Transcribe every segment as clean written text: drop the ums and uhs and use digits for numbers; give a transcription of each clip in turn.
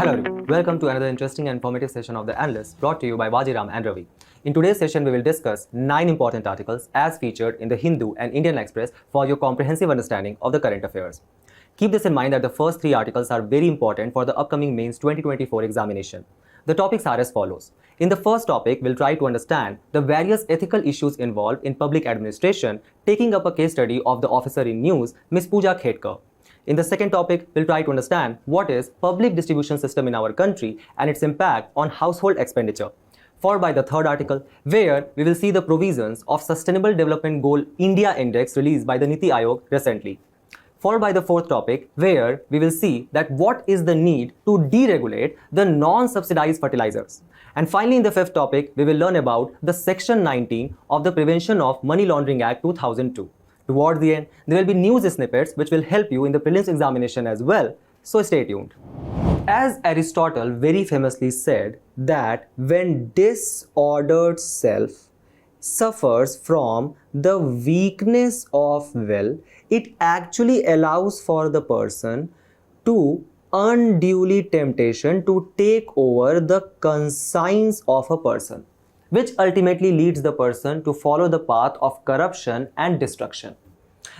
Hello everyone, welcome to another interesting and informative session of the Analyst brought to you by Vajiram and Ravi. In today's session, we will discuss 9 important articles as featured in the Hindu and Indian Express for your comprehensive understanding of the current affairs. Keep this in mind that the first 3 articles are very important for the upcoming Mains 2024 examination. The topics are as follows. In the first topic, we'll try to understand the various ethical issues involved in public administration, taking up a case study of the officer in news, Ms. Puja Khedkar. In the second topic, we'll try to understand what is public distribution system in our country and its impact on household expenditure. Followed by the third article, where we will see the provisions of Sustainable Development Goal India Index released by the Niti Aayog recently. Followed by the fourth topic, where we will see that what is the need to deregulate the non-subsidized fertilizers. And finally, in the fifth topic, we will learn about the Section 19 of the Prevention of Money Laundering Act 2002. Towards the end, there will be news snippets which will help you in the prelims examination as well, so stay tuned. As Aristotle very famously said that when disordered self suffers from the weakness of will, it actually allows for the person to unduly temptation to take over the conscience of a person, which ultimately leads the person to follow the path of corruption and destruction.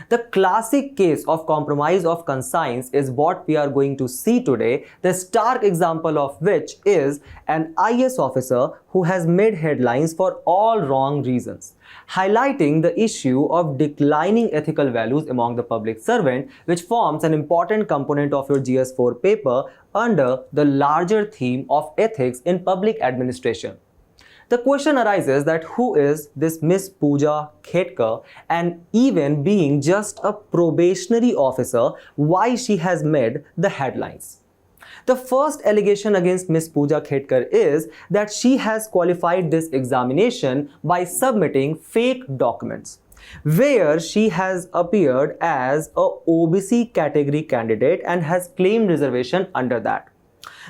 The classic case of compromise of conscience is what we are going to see today, the stark example of which is an IS officer who has made headlines for all wrong reasons, highlighting the issue of declining ethical values among the public servant, which forms an important component of your GS4 paper under the larger theme of ethics in public administration. The question arises that who is this Miss Puja Khedkar, and even being just a probationary officer, why she has made the headlines. The first allegation against Miss Puja Khedkar is that she has qualified this examination by submitting fake documents, where she has appeared as a OBC category candidate and has claimed reservation under that.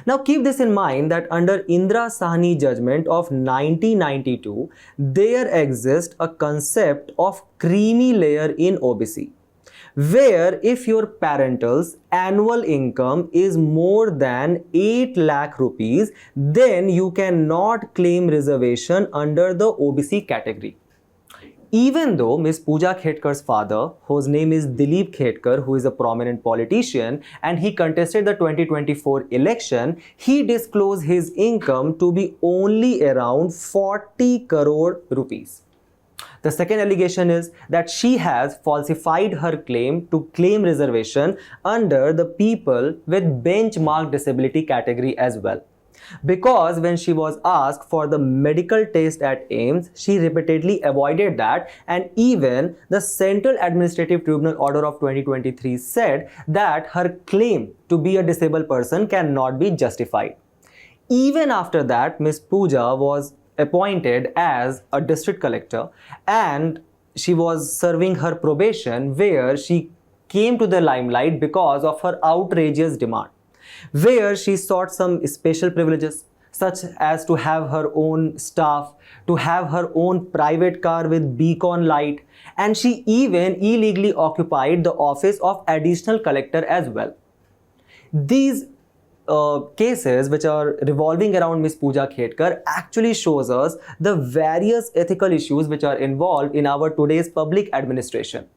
Now keep this in mind that under Indra Sahni judgment of 1992, there exists a concept of creamy layer in OBC, where if your parental's annual income is more than 8 lakh rupees, then you cannot claim reservation under the OBC category. Even though Ms. Puja Khedkar's father, whose name is Dilip Khedkar, who is a prominent politician, and he contested the 2024 election, he disclosed his income to be only around 40 crore rupees. The second allegation is that she has falsified her claim to claim reservation under the people with benchmark disability category as well. Because when she was asked for the medical test at AIIMS, she repeatedly avoided that, and even the Central Administrative Tribunal Order of 2023 said that her claim to be a disabled person cannot be justified. Even after that, Ms. Puja was appointed as a district collector and she was serving her probation, where she came to the limelight because of her outrageous demand, where she sought some special privileges such as to have her own staff, to have her own private car with beacon light, and she even illegally occupied the office of additional collector as well. These cases which are revolving around Ms. Puja Khedkar actually shows us the various ethical issues which are involved in our today's public administration.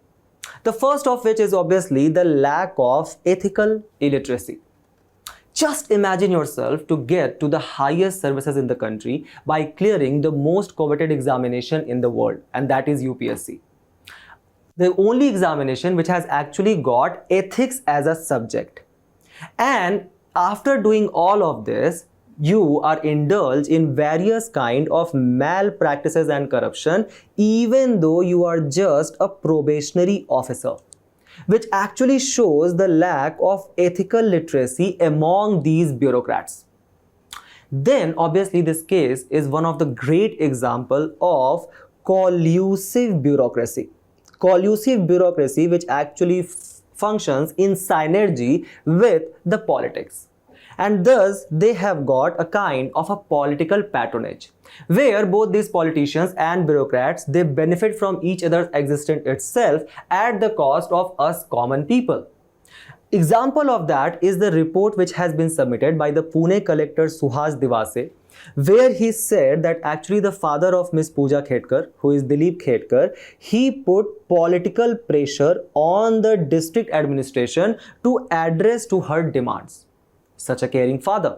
The first of which is obviously the lack of ethical illiteracy. Just imagine yourself to get to the highest services in the country by clearing the most coveted examination in the world, and that is UPSC. The only examination which has actually got ethics as a subject. And after doing all of this, you are indulged in various kind of malpractices and corruption, even though you are just a probationary officer, which actually shows the lack of ethical literacy among these bureaucrats. Then obviously this case is one of the great example of collusive bureaucracy. Collusive bureaucracy which actually functions in synergy with the politics. And thus they have got a kind of a political patronage, where both these politicians and bureaucrats, they benefit from each other's existence itself at the cost of us common people. Example of that is the report which has been submitted by the Pune collector Suhas Divase, where he said that actually the father of Miss Puja Khedkar, who is Dilip Khedkar, he put political pressure on the district administration to address to her demands. Such a caring father.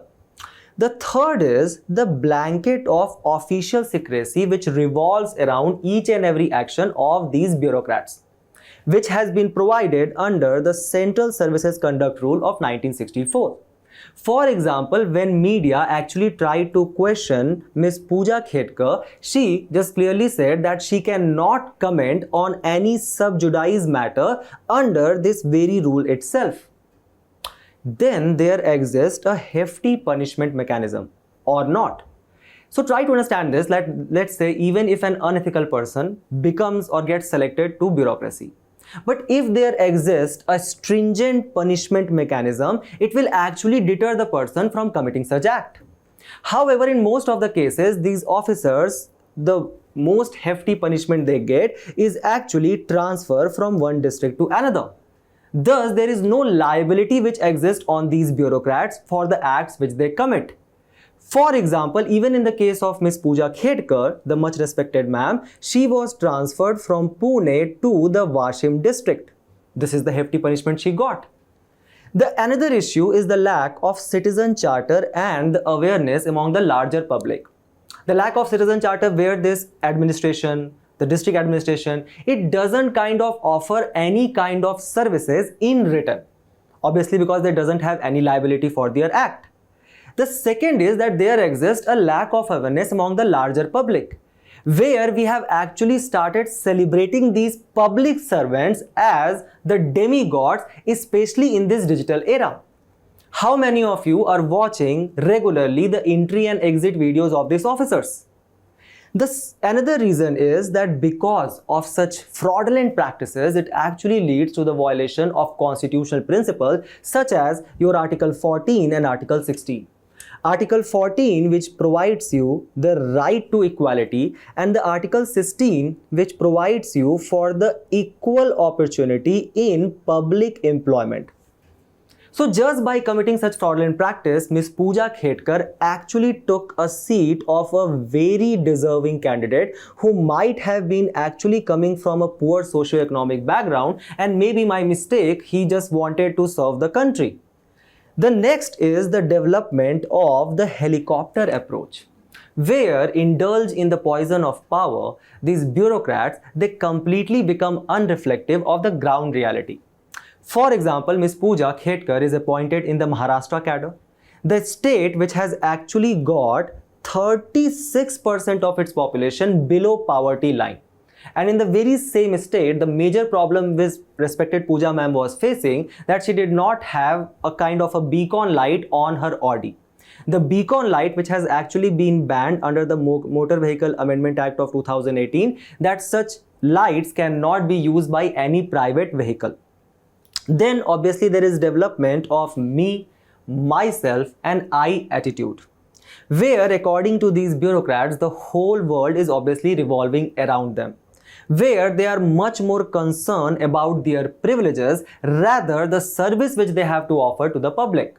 The third is the blanket of official secrecy which revolves around each and every action of these bureaucrats, which has been provided under the Central Services Conduct Rule of 1964. For example, when media actually tried to question Miss Puja Khedkar, she just clearly said that she cannot comment on any sub judice matter under this very rule itself. Then there exists a hefty punishment mechanism or not. So try to understand this. Let's say even if an unethical person becomes or gets selected to bureaucracy, but if there exists a stringent punishment mechanism, it will actually deter the person from committing such act. However, in most of the cases, these officers, the most hefty punishment they get is actually transfer from one district to another. Thus, there is no liability which exists on these bureaucrats for the acts which they commit. For example, even in the case of Miss Puja Khedkar, the much respected ma'am, she was transferred from Pune to the Washim district. This is the hefty punishment she got. Another issue is the lack of citizen charter and the awareness among the larger public. The lack of citizen charter where this administration, the district administration, it doesn't kind of offer any kind of services in return. Obviously because they doesn't have any liability for their act. The second is that there exists a lack of awareness among the larger public, where we have actually started celebrating these public servants as the demigods, especially in this digital era. How many of you are watching regularly the entry and exit videos of these officers? Another reason is that because of such fraudulent practices, it actually leads to the violation of constitutional principles such as your Article 14 and Article 16. Article 14 which provides you the right to equality and the Article 16 which provides you for the equal opportunity in public employment. So just by committing such fraudulent practice, Miss Puja Khedkar actually took a seat of a very deserving candidate who might have been actually coming from a poor socio-economic background, and maybe by mistake he just wanted to serve the country. The next is the development of the helicopter approach, where indulge in the poison of power, these bureaucrats, they completely become unreflective of the ground reality. For example, Miss Puja Khedkar is appointed in the Maharashtra cadre, the state which has actually got 36% of its population below poverty line. And in the very same state, the major problem with respected Puja ma'am was facing that she did not have a kind of a beacon light on her Audi. The beacon light which has actually been banned under the Motor Vehicle Amendment Act of 2018, that such lights cannot be used by any private vehicle. Then obviously there is development of me, myself and I attitude, where according to these bureaucrats, the whole world is obviously revolving around them, where they are much more concerned about their privileges rather the service which they have to offer to the public.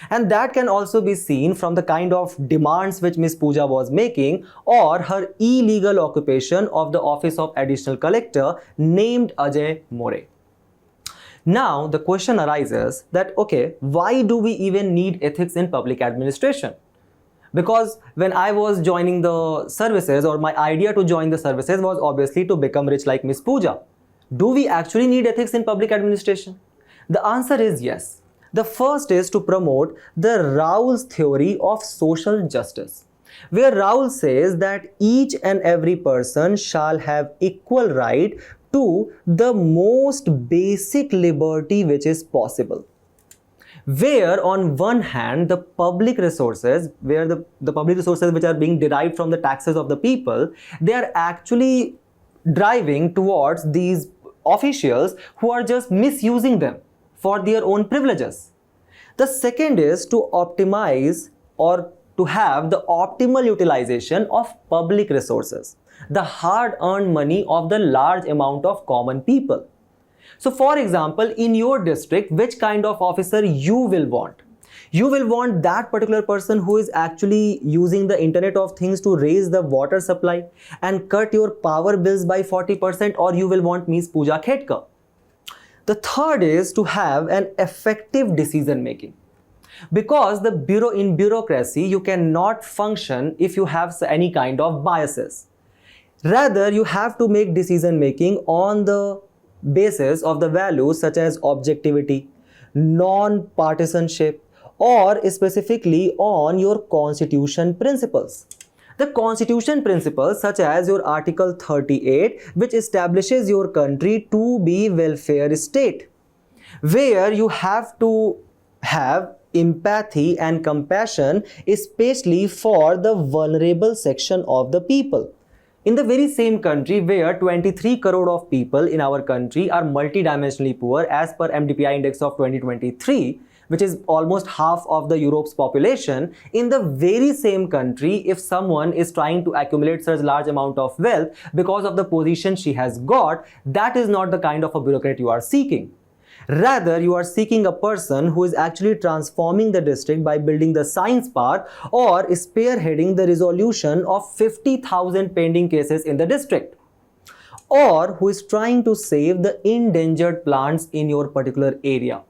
And that can also be seen from the kind of demands which Miss Puja was making, or her illegal occupation of the office of additional collector named Ajay More. Now the question arises that, okay, why do we even need ethics in public administration? Because when I was joining the services, or my idea to join the services was obviously to become rich like Miss Puja. Do we actually need ethics in public administration? The answer is yes. The first is to promote the Raoul's theory of social justice, where Raoul says that each and every person shall have equal right to the most basic liberty which is possible. Where on one hand the public resources, where the public resources which are being derived from the taxes of the people, they are actually driving towards these officials who are just misusing them for their own privileges. The second is to optimize or to have the optimal utilization of public resources, the hard-earned money of the large amount of common people. So for example, in your district, which kind of officer you will want? You will want that particular person who is actually using the Internet of Things to raise the water supply and cut your power bills by 40%, or you will want Ms. Puja Khedkar. The third is to have an effective decision making. Because in bureaucracy, you cannot function if you have any kind of biases. Rather, you have to make decision making on the basis of the values such as objectivity, non-partisanship, or specifically on your constitution principles. The constitution principles such as your Article 38, which establishes your country to be welfare state, where you have to have empathy and compassion, especially for the vulnerable section of the people. In the very same country where 23 crore of people in our country are multidimensionally poor as per MDPI index of 2023, which is almost half of the Europe's population, in the very same country, if someone is trying to accumulate such large amount of wealth because of the position she has got, that is not the kind of a bureaucrat you are seeking. Rather, you are seeking a person who is actually transforming the district by building the science park or spearheading the resolution of 50,000 pending cases in the district, or who is trying to save the endangered plants in your particular area.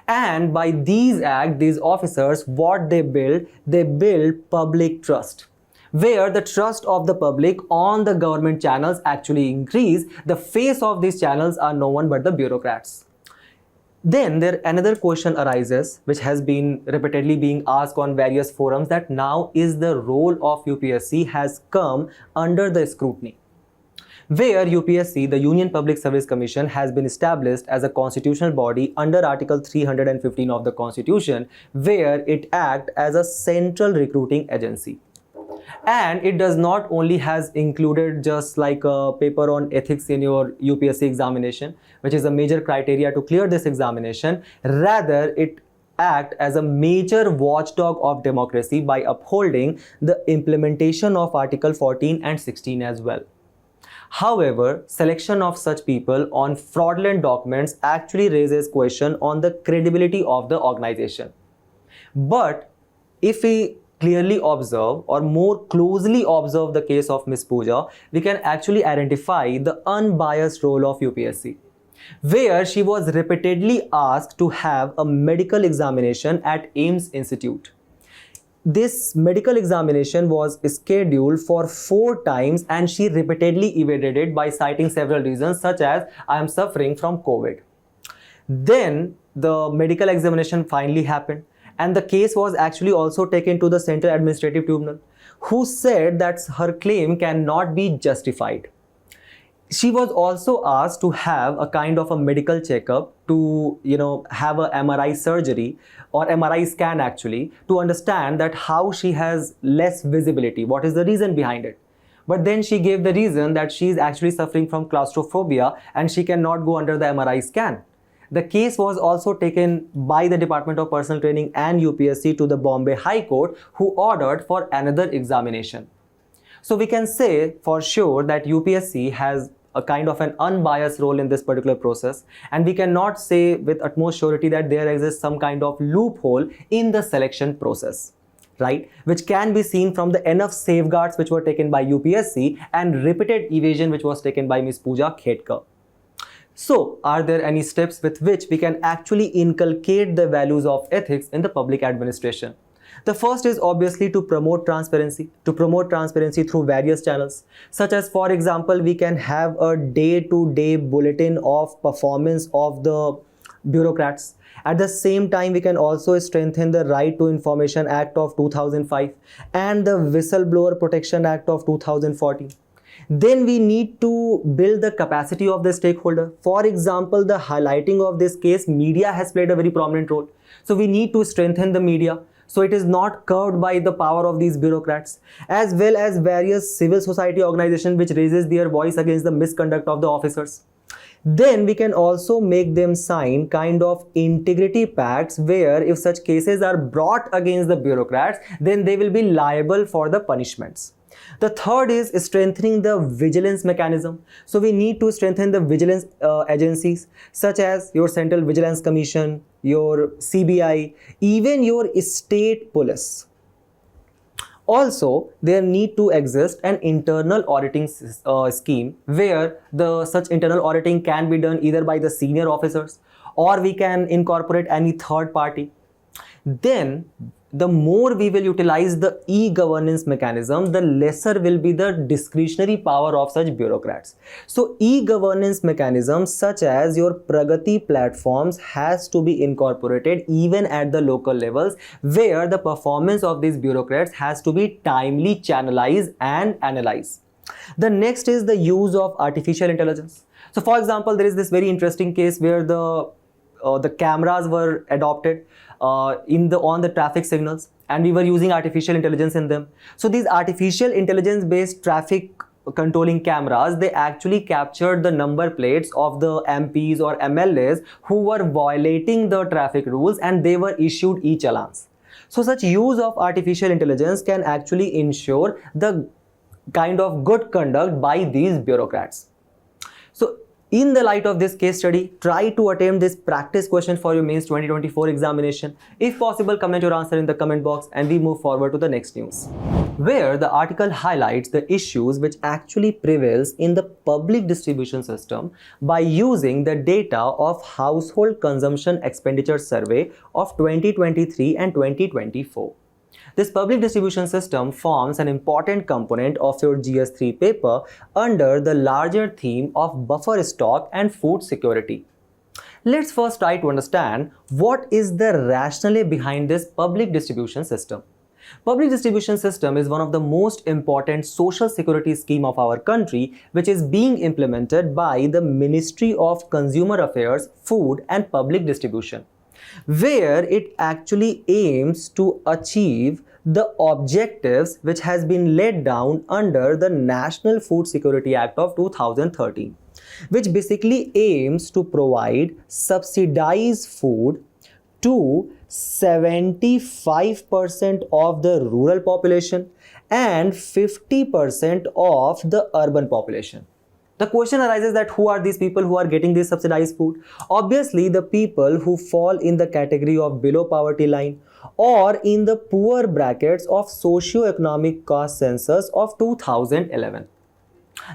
And by these acts, these officers, what they build public trust, where the trust of the public on the government channels actually increase. The face of these channels are no one but the bureaucrats. Then another question arises, which has been repeatedly being asked on various forums, that now is the role of UPSC has come under the scrutiny, where UPSC, the Union Public Service Commission, has been established as a constitutional body under Article 315 of the Constitution, where it acts as a central recruiting agency. And it does not only has included just like a paper on ethics in your UPSC examination, which is a major criteria to clear this examination. Rather, it acts as a major watchdog of democracy by upholding the implementation of Article 14 and 16 as well. However, selection of such people on fraudulent documents actually raises question on the credibility of the organization. But if we clearly observe or more closely observe the case of Ms. Puja, we can actually identify the unbiased role of UPSC, where she was repeatedly asked to have a medical examination at AIIMS Institute. This medical examination was scheduled for 4 times and she repeatedly evaded it by citing several reasons such as, I am suffering from COVID. Then the medical examination finally happened and the case was actually also taken to the Central Administrative Tribunal, who said that her claim cannot be justified. She was also asked to have a kind of a medical checkup to, have a MRI surgery or MRI scan actually to understand that how she has less visibility, what is the reason behind it. But then she gave the reason that she is actually suffering from claustrophobia and she cannot go under the MRI scan. The case was also taken by the Department of Personal Training and UPSC to the Bombay High Court, who ordered for another examination. So we can say for sure that UPSC has a kind of an unbiased role in this particular process, and we cannot say with utmost surety that there exists some kind of loophole in the selection process, right? Which can be seen from the enough safeguards which were taken by UPSC and repeated evasion which was taken by Ms. Puja Khedkar. So, are there any steps with which we can actually inculcate the values of ethics in the public administration? The first is obviously to promote transparency through various channels, such as, for example, we can have a day-to-day bulletin of performance of the bureaucrats. At the same time, we can also strengthen the Right to Information Act of 2005 and the Whistleblower Protection Act of 2014. Then we need to build the capacity of the stakeholder. For example, the highlighting of this case, media has played a very prominent role. So we need to strengthen the media, so it is not curbed by the power of these bureaucrats, as well as various civil society organizations which raises their voice against the misconduct of the officers. Then we can also make them sign kind of integrity pacts where if such cases are brought against the bureaucrats, then they will be liable for the punishments. The third is strengthening the vigilance mechanism. So we need to strengthen the vigilance agencies such as your Central Vigilance Commission, your CBI, even your state police. Also, there need to exist an internal auditing scheme where such internal auditing can be done either by the senior officers or we can incorporate any third party. Then the more we will utilize the e-governance mechanism, the lesser will be the discretionary power of such bureaucrats. So e-governance mechanisms such as your Pragati platforms has to be incorporated even at the local levels, where the performance of these bureaucrats has to be timely channelized and analyzed. The next is the use of artificial intelligence. So for example, there is this very interesting case where the cameras were adopted on the traffic signals, and we were using artificial intelligence in them. So these artificial intelligence based traffic controlling cameras, they actually captured the number plates of the MPs or MLAs who were violating the traffic rules, and they were issued e-challans. So such use of artificial intelligence can actually ensure the kind of good conduct by these bureaucrats. So in the light of this case study, try to attempt this practice question for your mains 2024 examination. If possible, comment your answer in the comment box and we move forward to the next news, where the article highlights the issues which actually prevails in the public distribution system by using the data of Household Consumption Expenditure Survey of 2023 and 2024. This public distribution system forms an important component of your GS3 paper under the larger theme of buffer stock and food security. Let's first try to understand what is the rationale behind this public distribution system. Public distribution system is one of the most important social security scheme of our country, which is being implemented by the Ministry of Consumer Affairs, Food and Public Distribution, where it actually aims to achieve the objectives which has been laid down under the National Food Security Act of 2013, which basically aims to provide subsidized food to 75% of the rural population and 50% of the urban population. The question arises that who are these people who are getting this subsidized food? Obviously, the people who fall in the category of below poverty line or in the poor brackets of socio-economic caste census of 2011.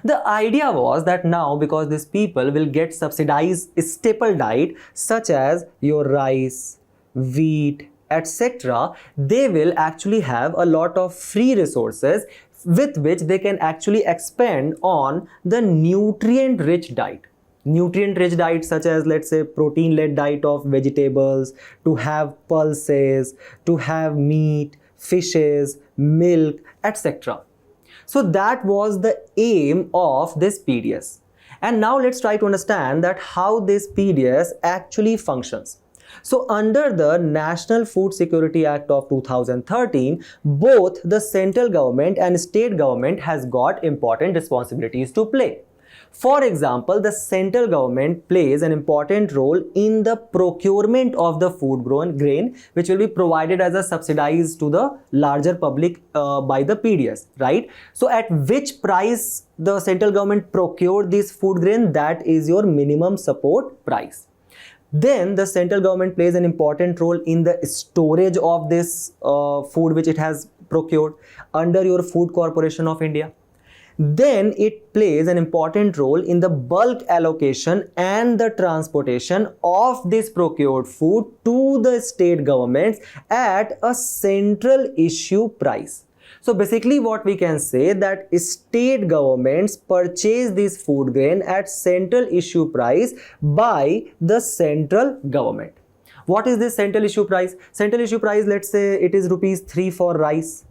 The idea was that now, because these people will get subsidized staple diet such as your rice, wheat, etc., they will actually have a lot of free resources with which they can actually expend on the nutrient-rich diet. Nutrient-rich diet such as, let's say, protein-led diet of vegetables, to have pulses, to have meat, fishes, milk, etc. So that was the aim of this PDS. And now let's try to understand that how this PDS actually functions. So under the National Food Security Act of 2013, both the central government and state government has got important responsibilities to play. For example, the central government plays an important role in the procurement of the food grain, which will be provided as a subsidized to the larger public by the PDS, right? So at which price the central government procured this food grain, that is your minimum support price. Then the central government plays an important role in the storage of this food which it has procured under your Food Corporation of India. Then it plays an important role in the bulk allocation and the transportation of this procured food to the state governments at a central issue price. So basically what we can say that state governments purchase this food grain at central issue price by the central government. What is this central issue price? Central issue price, let's say it is ₹3 for rice,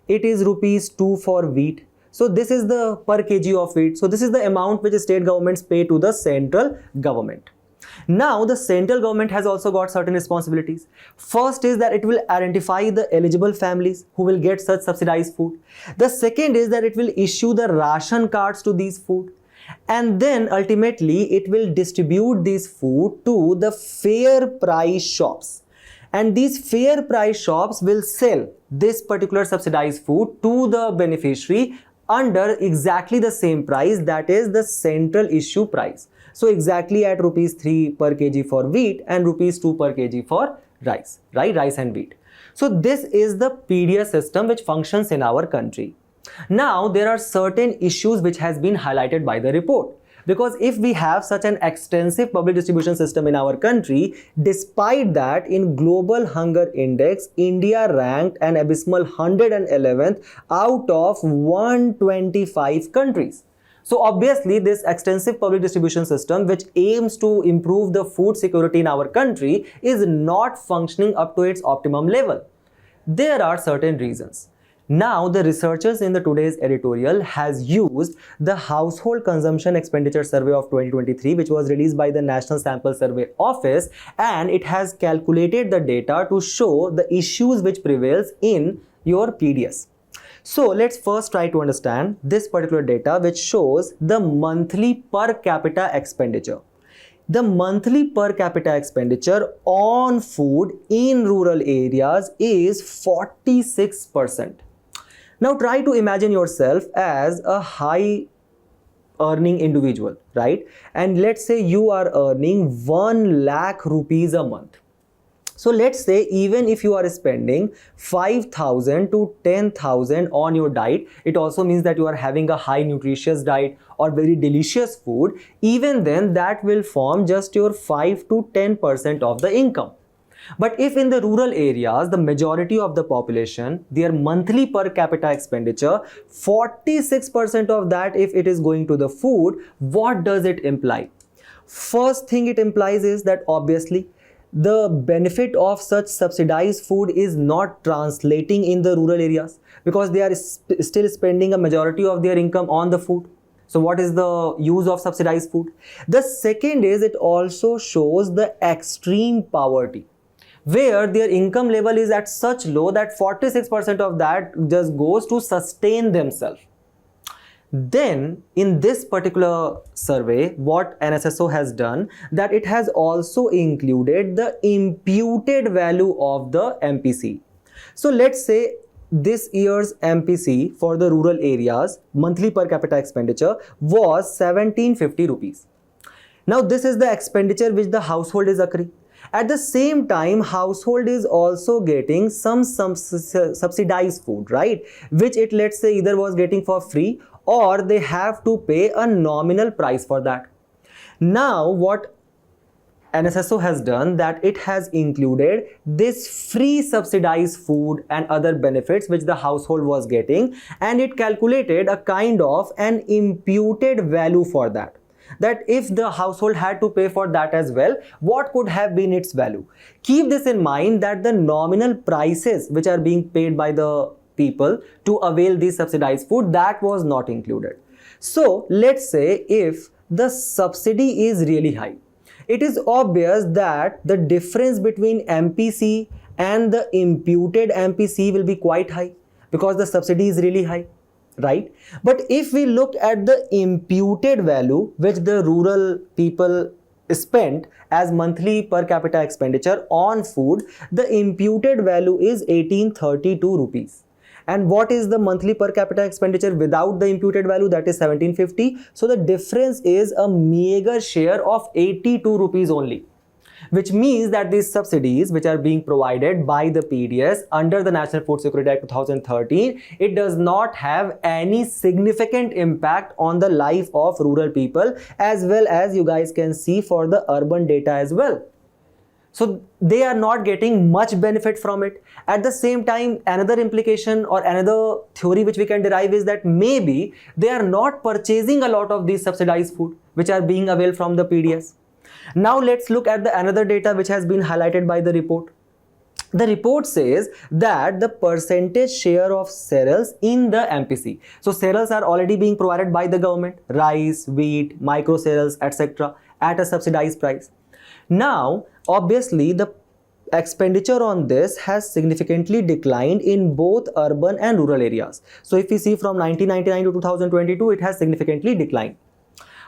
it is ₹2 for wheat. So this is the per kg of wheat. So this is the amount which state governments pay to the central government. Now the central government has also got certain responsibilities. First is that it will identify the eligible families who will get such subsidized food. The second is that it will issue the ration cards to these food. And then ultimately it will distribute this food to the fair price shops. And these fair price shops will sell this particular subsidized food to the beneficiary under exactly the same price, that is the central issue price. So exactly at rupees 3 per kg for wheat and rupees 2 per kg for rice, right? Rice and wheat. So this is the PDS system which functions in our country. Now there are certain issues which has been highlighted by the report. Because if we have such an extensive public distribution system in our country, despite that, in Global Hunger Index, India ranked an abysmal 111th out of 125 countries. So obviously, this extensive public distribution system, which aims to improve the food security in our country, is not functioning up to its optimum level. There are certain reasons. Now, the researchers in the today's editorial has used the Household Consumption Expenditure Survey of 2023, which was released by the National Sample Survey Office, and it has calculated the data to show the issues which prevails in your PDS. So let's first try to understand this particular data, which shows the monthly per capita expenditure. The monthly per capita expenditure on food in rural areas is 46%. Now try to imagine yourself as a high earning individual, right? And let's say you are earning 1 lakh rupees a month. So let's say even if you are spending 5,000 to 10,000 on your diet, it also means that you are having a high nutritious diet or very delicious food. Even then that will form just your 5 to 10% of the income. But if in the rural areas, the majority of the population, their monthly per capita expenditure, 46% of that, if it is going to the food, what does it imply? First thing it implies is that obviously the benefit of such subsidized food is not translating in the rural areas because they are still spending a majority of their income on the food. So what is the use of subsidized food? The second is it also shows the extreme poverty, where their income level is at such low that 46% of that just goes to sustain themselves. Then in this particular survey, what NSSO has done, that it has also included the imputed value of the MPC. So let's say this year's MPC for the rural areas, monthly per capita expenditure, was 1750 rupees. Now this is the expenditure which the household is accruing. At the same time, household is also getting some subsidized food, right? Which it, let's say, either was getting for free or they have to pay a nominal price for that. Now, what NSSO has done, that it has included this free subsidized food and other benefits which the household was getting, and it calculated a kind of an imputed value for that. That if the household had to pay for that as well, what could have been its value? Keep this in mind that the nominal prices which are being paid by the people to avail this subsidized food, that was not included. So let's say if the subsidy is really high, it is obvious that the difference between MPC and the imputed MPC will be quite high because the subsidy is really high, right? But if we look at the imputed value which the rural people spent as monthly per capita expenditure on food, the imputed value is 1832 rupees. And what is the monthly per capita expenditure without the imputed value? That is 1750. So the difference is a meager share of 82 rupees only, which means that these subsidies which are being provided by the PDS under the National Food Security Act 2013, it does not have any significant impact on the life of rural people, as well as you guys can see for the urban data as well. So they are not getting much benefit from it. At the same time, another implication or another theory which we can derive is that maybe they are not purchasing a lot of these subsidized food which are being availed from the PDS. Now let's look at the another data which has been highlighted by the report. The report says that the percentage share of cereals in the MPC. So cereals are already being provided by the government, rice, wheat, micro cereals, etc. at a subsidized price. Now, obviously, the expenditure on this has significantly declined in both urban and rural areas. So if we see from 1999 to 2022, it has significantly declined.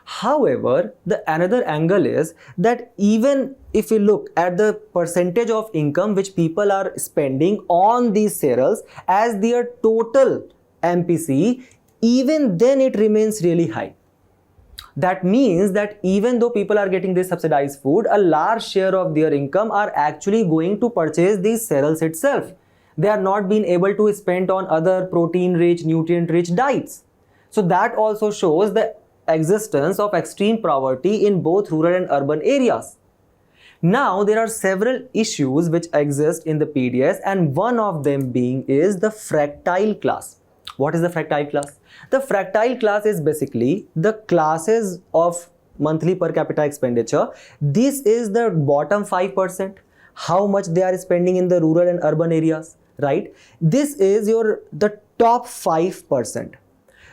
However, the another angle is that even if we look at the percentage of income which people are spending on these cereals as their total MPC, even then it remains really high. That means that even though people are getting this subsidized food, a large share of their income are actually going to purchase these cereals itself. They are not being able to spend on other protein-rich, nutrient-rich diets. So that also shows the existence of extreme poverty in both rural and urban areas. Now, there are several issues which exist in the PDS, and one of them being is the fractile class. What is the fractile class? The fractile class is basically the classes of monthly per capita expenditure. This is the bottom 5%, how much they are spending in the rural and urban areas, right? This is the top 5%.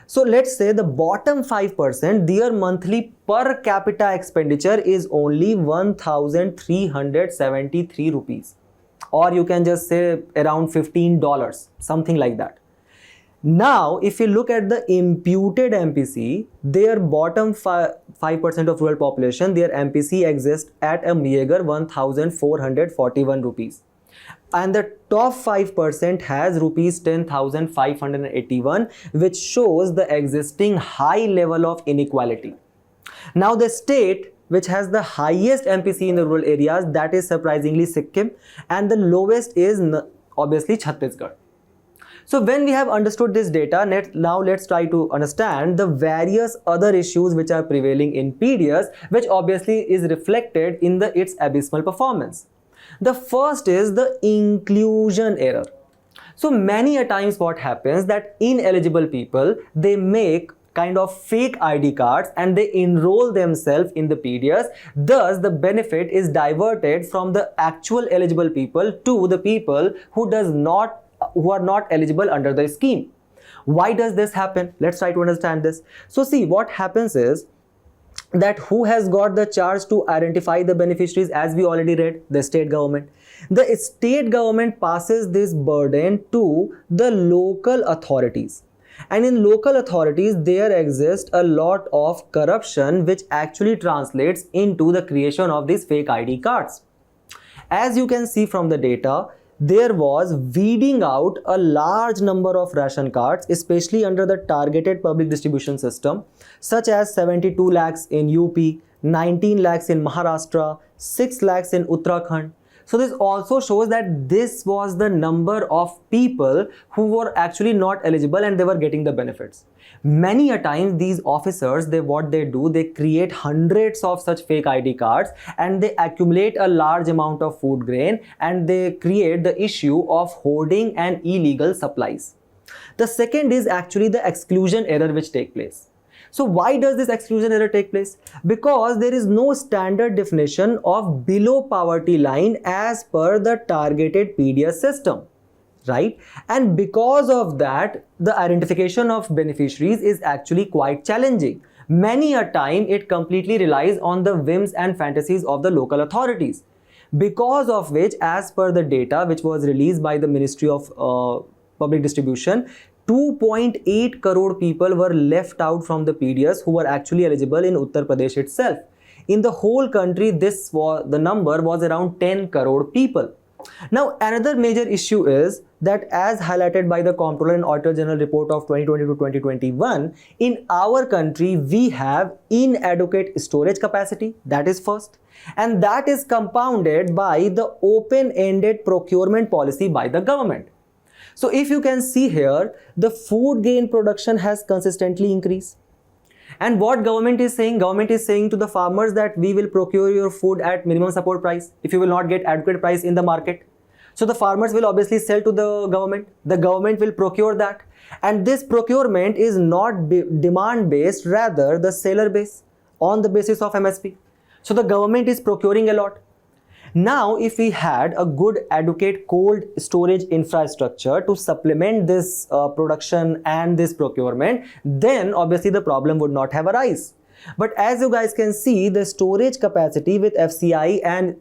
So let's say the bottom 5%, their monthly per capita expenditure is only 1,373 rupees, or you can just say around $15, something like that. Now, if you look at the imputed MPC, their bottom 5% of rural population, their MPC exists at a meager 1,441 rupees. And the top 5% has rupees 10,581, which shows the existing high level of inequality. Now, the state which has the highest MPC in the rural areas, that is surprisingly Sikkim, and the lowest is obviously Chhattisgarh. So when we have understood this data, now let's try to understand the various other issues which are prevailing in PDS, which obviously is reflected in its abysmal performance. The first is the inclusion error. So many a times what happens that ineligible people, they make kind of fake ID cards and they enroll themselves in the PDS. Thus, the benefit is diverted from the actual eligible people to the people who are not eligible under the scheme. Why does this happen? Let's try to understand this. So see, what happens is that who has got the charge to identify the beneficiaries? As we already read, the state government. The state government passes this burden to the local authorities. And in local authorities, there exists a lot of corruption which actually translates into the creation of these fake ID cards. As you can see from the data, there was weeding out a large number of ration cards, especially under the targeted public distribution system, such as 72 lakhs in UP, 19 lakhs in Maharashtra, 6 lakhs in Uttarakhand. So this also shows that this was the number of people who were actually not eligible and they were getting the benefits. Many a time these officers, they create hundreds of such fake ID cards and they accumulate a large amount of food grain and they create the issue of hoarding and illegal supplies. The second is actually the exclusion error which take place. So why does this exclusion error take place? Because there is no standard definition of below poverty line as per the targeted PDS system, right? And because of that, the identification of beneficiaries is actually quite challenging. Many a time it completely relies on the whims and fantasies of the local authorities. Because of which, as per the data which was released by the Ministry of Public Distribution, 2.8 crore people were left out from the PDS who were actually eligible in Uttar Pradesh itself. In the whole country, the number was around 10 crore people. Now, another major issue is that, as highlighted by the Comptroller and Auditor General report of 2020 to 2021, in our country, we have inadequate storage capacity, that is first, and that is compounded by the open-ended procurement policy by the government. So if you can see here, the food grain production has consistently increased. And what government is saying? Government is saying to the farmers that we will procure your food at minimum support price if you will not get adequate price in the market. So the farmers will obviously sell to the government will procure that. And this procurement is not demand based, rather the seller base on the basis of MSP. So the government is procuring a lot. Now, if we had a good adequate cold storage infrastructure to supplement this production and this procurement, then obviously the problem would not have arisen. But as you guys can see, the storage capacity with FCI and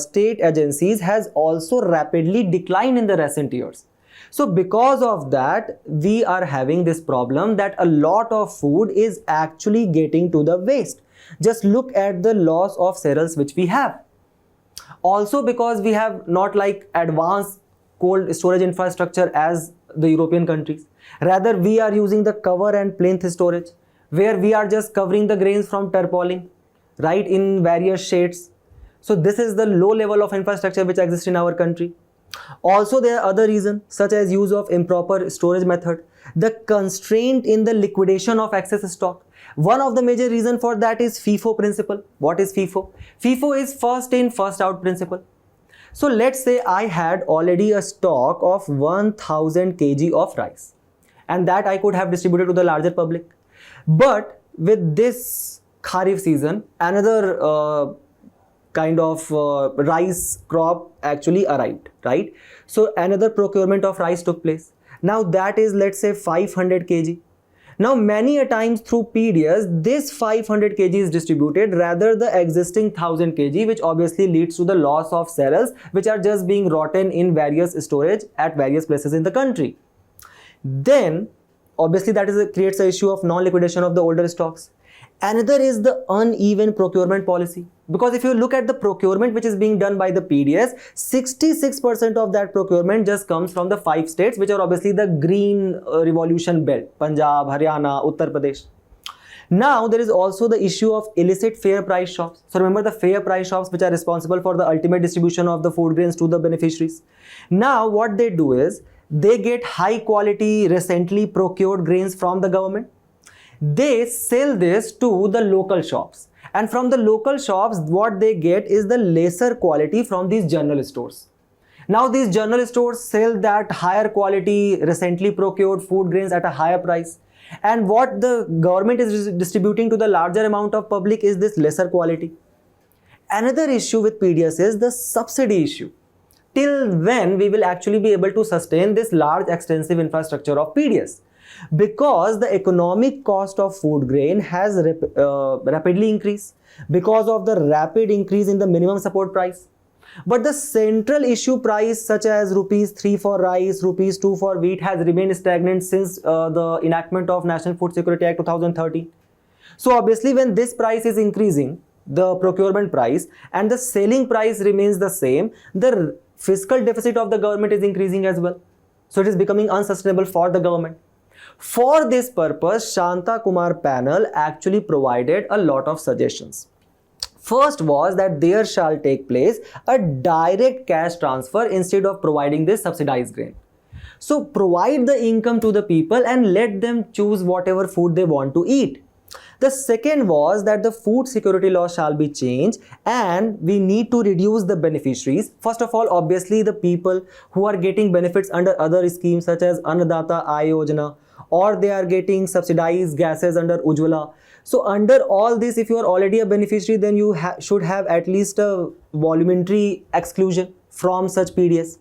state agencies has also rapidly declined in the recent years. So because of that, we are having this problem that a lot of food is actually getting to the waste. Just look at the loss of cereals which we have. Also because we have not like advanced cold storage infrastructure as the European countries. Rather, we are using the cover and plinth storage, where we are just covering the grains from tarpaulin, right, in various shades. So this is the low level of infrastructure which exists in our country. Also, there are other reasons such as use of improper storage method, the constraint in the liquidation of excess stock. One of the major reasons for that is FIFO principle. What is FIFO? FIFO is first in, first out principle. So let's say I had already a stock of 1000 kg of rice, and that I could have distributed to the larger public. But with this Kharif season, another kind of rice crop actually arrived, right? So another procurement of rice took place. Now that is, let's say, 500 kg. Now many a times through periods, this 500 kg is distributed rather the existing 1000 kg, which obviously leads to the loss of cereals which are just being rotten in various storage at various places in the country. Then obviously that creates an issue of non-liquidation of the older stocks. Another is the uneven procurement policy, because if you look at the procurement which is being done by the PDS, 66% of that procurement just comes from the 5 states which are obviously the green revolution belt: Punjab, Haryana, Uttar Pradesh. Now there is also the issue of illicit fair price shops. So remember the fair price shops which are responsible for the ultimate distribution of the food grains to the beneficiaries. Now what they do is they get high quality recently procured grains from the government. They sell this to the local shops, and from the local shops what they get is the lesser quality from these general stores. Now these general stores sell that higher quality recently procured food grains at a higher price, and what the government is distributing to the larger amount of public is this lesser quality. Another issue with PDS is the subsidy issue. Till when we will actually be able to sustain this large extensive infrastructure of PDS? Because the economic cost of food grain has rapidly increased because of the rapid increase in the minimum support price. But the central issue price such as ₹3 for rice, ₹2 for wheat has remained stagnant since the enactment of National Food Security Act 2013. So obviously when this price is increasing, the procurement price, and the selling price remains the same, the fiscal deficit of the government is increasing as well. So it is becoming unsustainable for the government. For this purpose, Shanta Kumar panel actually provided a lot of suggestions. First was that there shall take place a direct cash transfer instead of providing this subsidized grain. So provide the income to the people and let them choose whatever food they want to eat. The second was that the food security law shall be changed and we need to reduce the beneficiaries. First of all, obviously the people who are getting benefits under other schemes such as Annadata Yojana, or they are getting subsidized gases under Ujjwala. So under all this, if you are already a beneficiary, then you should have at least a voluntary exclusion from such PDS.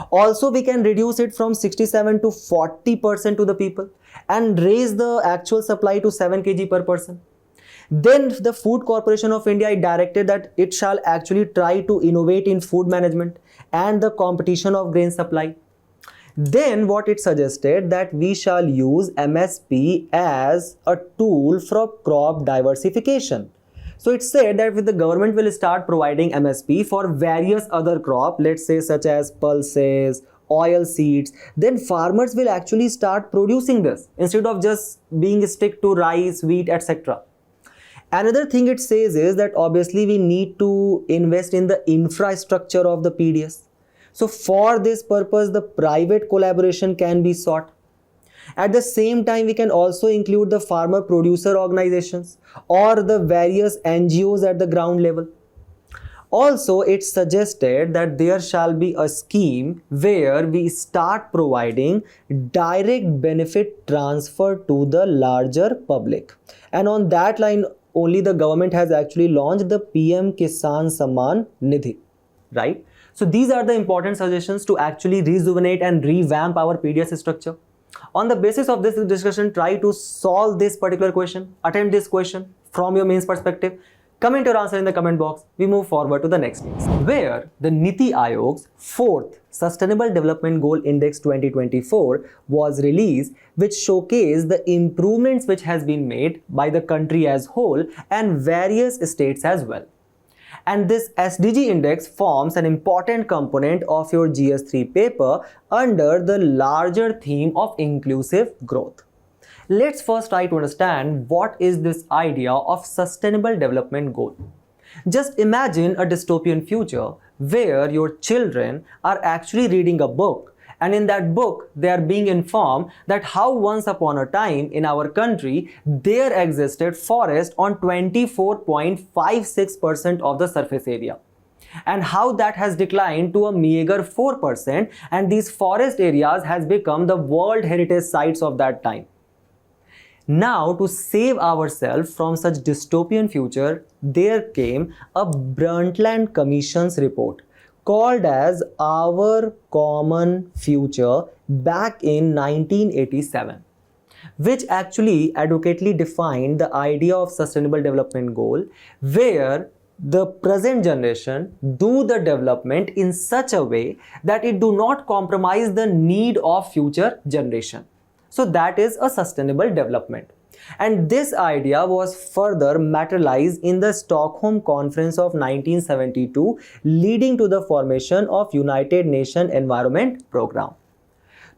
Also, we can reduce it from 67 to 40% to the people and raise the actual supply to 7 kg per person. Then the Food Corporation of India directed that it shall actually try to innovate in food management and the competition of grain supply. Then what it suggested that we shall use MSP as a tool for crop diversification. So it said that the government will start providing MSP for various other crops, let's say such as pulses, oil seeds. Then farmers will actually start producing this instead of just being stick to rice, wheat, etc. Another thing it says is that obviously we need to invest in the infrastructure of the PDS. So for this purpose, the private collaboration can be sought. At the same time, we can also include the farmer producer organizations or the various NGOs at the ground level. Also, it suggested that there shall be a scheme where we start providing direct benefit transfer to the larger public. And on that line, only the government has actually launched the PM Kisan Samman Nidhi, right? So these are the important suggestions to actually rejuvenate and revamp our PDS structure. On the basis of this discussion, try to solve this particular question, attempt this question from your mains perspective. Comment your answer in the comment box. We move forward to the next news, where the Niti Aayog's 4th Sustainable Development Goal Index 2024 was released, which showcased the improvements which has been made by the country as whole and various states as well. And this SDG index forms an important component of your GS3 paper under the larger theme of inclusive growth. Let's first try to understand what is this idea of sustainable development goal. Just imagine a dystopian future where your children are actually reading a book, and in that book they are being informed that how once upon a time in our country there existed forest on 24.56% of the surface area, and how that has declined to a meager 4%, and these forest areas has become the World Heritage Sites of that time. Now, to save ourselves from such dystopian future, there came a Brundtland Commission's report called as Our Common Future back in 1987, which actually adequately defined the idea of sustainable development goal, where the present generation do the development in such a way that it do not compromise the need of future generation. So that is a sustainable development. And this idea was further materialized in the Stockholm Conference of 1972, leading to the formation of United Nations Environment Programme.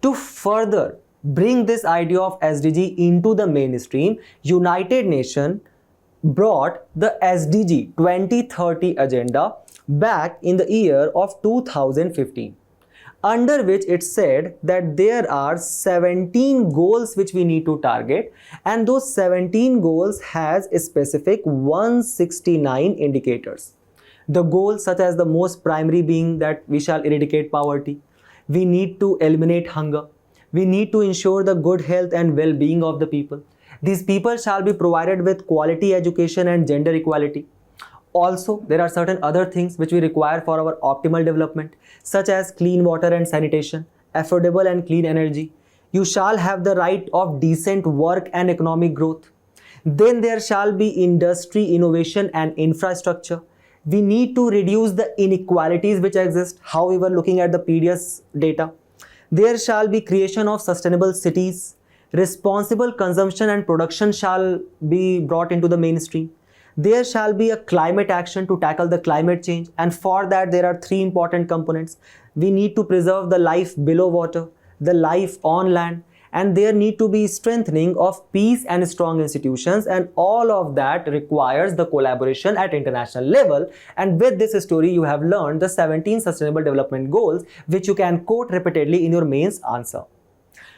To further bring this idea of SDG into the mainstream, United Nations brought the SDG 2030 agenda back in the year of 2015. Under which it said that there are 17 goals which we need to target, and those 17 goals has a specific 169 indicators. The goals such as the most primary being that we shall eradicate poverty, we need to eliminate hunger, we need to ensure the good health and well-being of the people. These people shall be provided with quality education and gender equality. Also, there are certain other things which we require for our optimal development, such as clean water and sanitation, affordable and clean energy. You shall have the right of decent work and economic growth. Then there shall be industry, innovation and infrastructure. We need to reduce the inequalities which exist, however, looking at the PDS data. There shall be creation of sustainable cities. Responsible consumption and production shall be brought into the mainstream. There shall be a climate action to tackle the climate change, and for that there are three important components. We need to preserve the life below water, the life on land, and there need to be strengthening of peace and strong institutions, and all of that requires the collaboration at international level. And with this story you have learned the 17 sustainable development goals which you can quote repeatedly in your mains answer.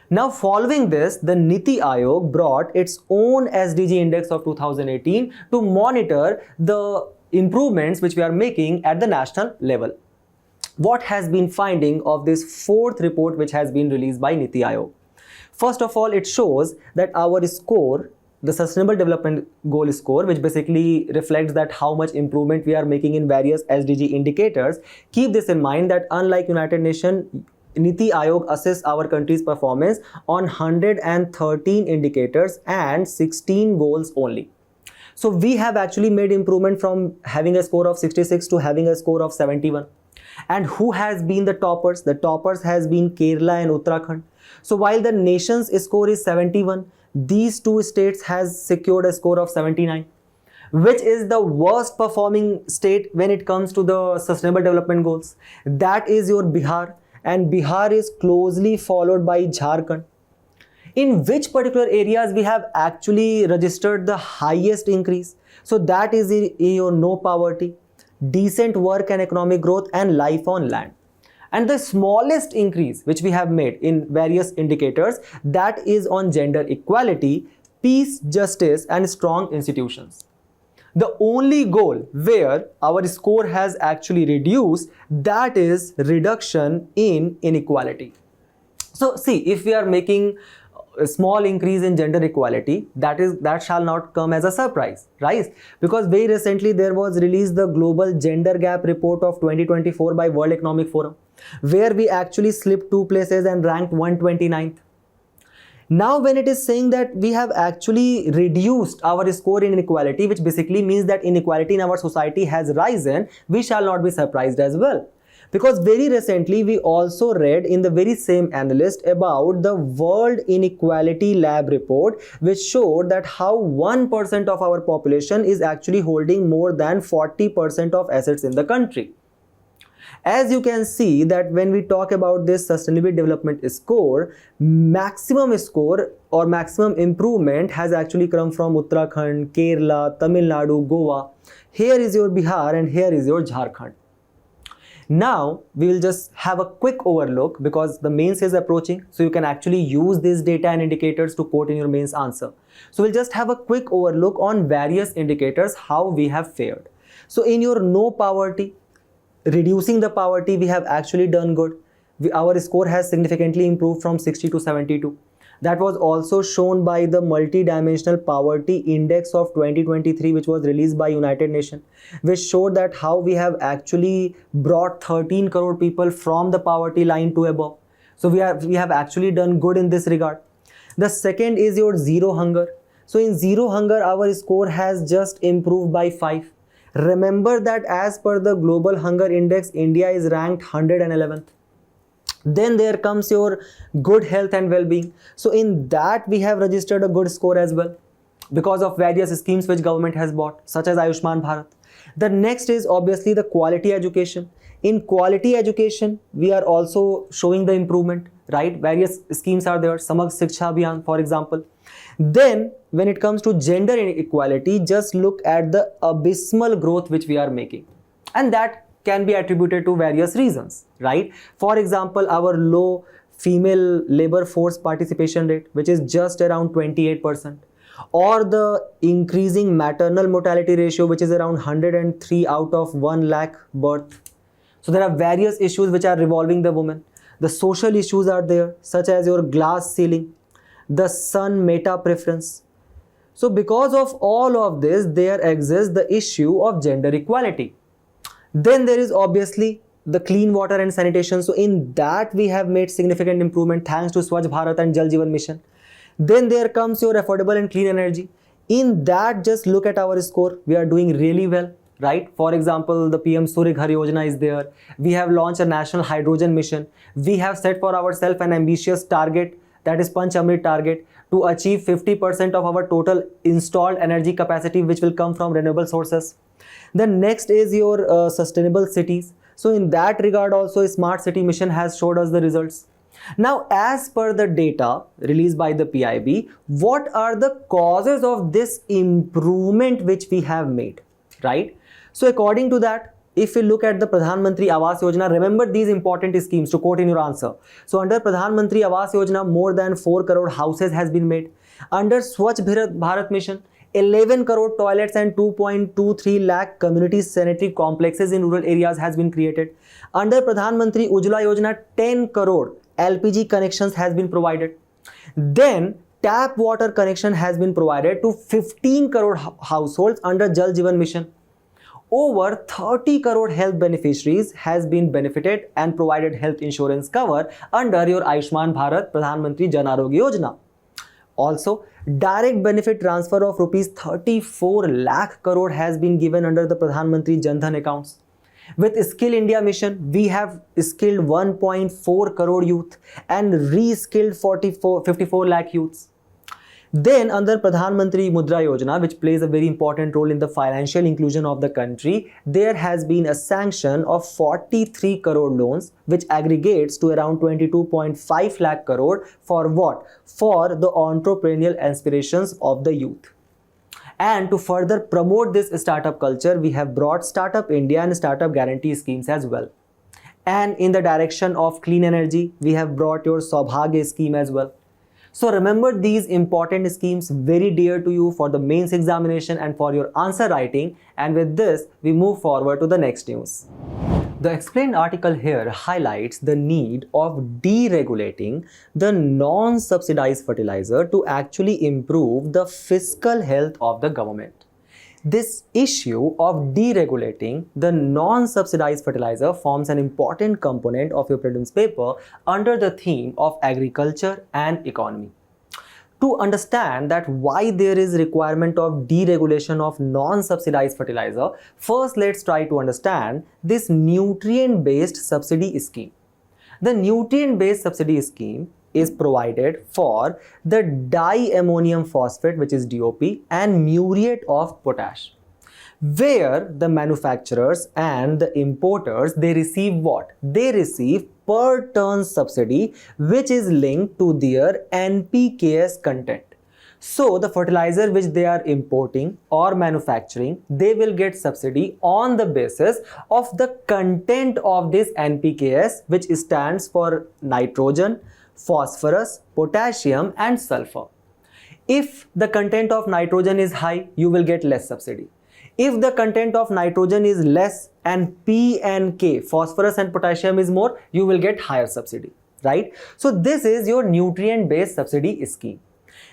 Now, following this, the Niti Aayog brought its own SDG index of 2018 to monitor the improvements which we are making at the national level. What has been finding of this fourth report which has been released by Niti Aayog? First of all, it shows that our score, the Sustainable Development Goal score, which basically reflects that how much improvement we are making in various SDG indicators. Keep this in mind that unlike United Nations, Niti Aayog assess our country's performance on 113 indicators and 16 goals only. So we have actually made improvement from having a score of 66 to having a score of 71. And who has been the toppers? The toppers has been Kerala and Uttarakhand. So while the nation's score is 71, these two states has secured a score of 79. Which is the worst performing state when it comes to the sustainable development goals? That is your Bihar. And Bihar is closely followed by Jharkhand. In which particular areas we have actually registered the highest increase? So that is your no poverty, decent work and economic growth, and life on land. And the smallest increase which we have made in various indicators, that is on gender equality, peace, justice and strong institutions. The only goal where our score has actually reduced, that is reduction in inequality. So see, if we are making a small increase in gender equality, that shall not come as a surprise, right? Because very recently there was released the Global Gender Gap Report of 2024 by World Economic Forum, where we actually slipped 2 places and ranked 129th. Now when it is saying that we have actually reduced our score in inequality, which basically means that inequality in our society has risen, we shall not be surprised as well. Because very recently we also read in the very same Analyst about the World Inequality Lab report, which showed that how 1% of our population is actually holding more than 40% of assets in the country. As you can see that when we talk about this sustainable development score, maximum score or maximum improvement has actually come from Uttarakhand, Kerala, Tamil Nadu, Goa. Here is your Bihar and here is your Jharkhand. Now we will just have a quick overlook because the mains is approaching, so you can actually use these data and indicators to quote in your mains answer. So we'll just have a quick overlook on various indicators how we have fared. So in your no poverty, reducing the poverty, we have actually done good. Our score has significantly improved from 60 to 72. That was also shown by the multi-dimensional poverty index of 2023, which was released by United Nations, which showed that how we have actually brought 13 crore people from the poverty line to above. So we have actually done good in this regard. The second is your zero hunger. So in zero hunger, our score has just improved by 5. Remember that as per the Global Hunger Index, India is ranked 111th. Then there comes your good health and well-being. So in that we have registered a good score as well because of various schemes which government has bought, such as Ayushman Bharat. The next is obviously the quality education. In quality education, we are also showing the improvement, right? Various schemes are there, Samarg Shiksha Abhiyan, for example. Then when it comes to gender inequality, just look at the abysmal growth which we are making. And that can be attributed to various reasons, right? For example, our low female labor force participation rate, which is just around 28%, or the increasing maternal mortality ratio, which is around 103 out of 1 lakh birth. So there are various issues which are revolving the women. The social issues are there, such as your glass ceiling, the sun meta preference. So because of all of this, there exists the issue of gender equality. Then there is obviously the clean water and sanitation. So in that we have made significant improvement thanks to Swachh Bharat and Jal Jeevan Mission. Then there comes your affordable and clean energy. In that, just look at our score. We are doing really well, right? For example, the PM Surya Ghar Yojana is there. We have launched a national hydrogen mission. We have set for ourselves an ambitious target, that is Panch Amrit target, to achieve 50% of our total installed energy capacity, which will come from renewable sources. The next is your sustainable cities. So in that regard also, a smart city mission has showed us the results. Now, as per the data released by the PIB, what are the causes of this improvement which we have made, right? So according to that, if we look at the Pradhan Mantri Awas Yojana, remember these important schemes to quote in your answer. So under Pradhan Mantri Awas Yojana, more than 4 crore houses has been made. Under Swachh Bharat Mission, 11 crore toilets and 2.23 lakh community sanitary complexes in rural areas has been created. Under Pradhan Mantri Ujjwala Yojana, 10 crore LPG connections has been provided. Then tap water connection has been provided to 15 crore households under Jal Jeevan Mission. Over 30 crore health beneficiaries has been benefited and provided health insurance cover under your Ayushman Bharat Pradhan Mantri Jan Arogya Yojana. Also, direct benefit transfer of rupees 34 lakh crore has been given under the Pradhan Mantri Jan Dhan accounts. With Skill India Mission, we have skilled 1.4 crore youth and re-skilled 54 lakh youths. Then under Pradhan Mantri Mudra Yojana, which plays a very important role in the financial inclusion of the country, there has been a sanction of 43 crore loans, which aggregates to around 22.5 lakh crore for what? For the entrepreneurial aspirations of the youth. And to further promote this startup culture, we have brought Startup India and Startup Guarantee schemes as well. And in the direction of clean energy, we have brought your Saubhagya scheme as well. So remember these important schemes very dear to you for the mains examination and for your answer writing. And with this, we move forward to the next news. The explained article here highlights the need of deregulating the non-subsidized fertilizer to actually improve the fiscal health of the government. This issue of deregulating the non-subsidized fertilizer forms an important component of your prelims paper under the theme of agriculture and economy. To understand that why there is requirement of deregulation of non-subsidized fertilizer, first let's try to understand this nutrient-based subsidy scheme. The nutrient-based subsidy scheme is provided for the diammonium phosphate, which is DOP, and muriate of potash, where the manufacturers and the importers, they receive what? They receive per ton subsidy, which is linked to their NPKs content. So the fertilizer which they are importing or manufacturing, they will get subsidy on the basis of the content of this NPKs, which stands for nitrogen, phosphorus, potassium and sulfur. If the content of nitrogen is high, you will get less subsidy. If the content of nitrogen is less and P and K, phosphorus and potassium, is more, you will get higher subsidy, right? So this is your nutrient based subsidy scheme.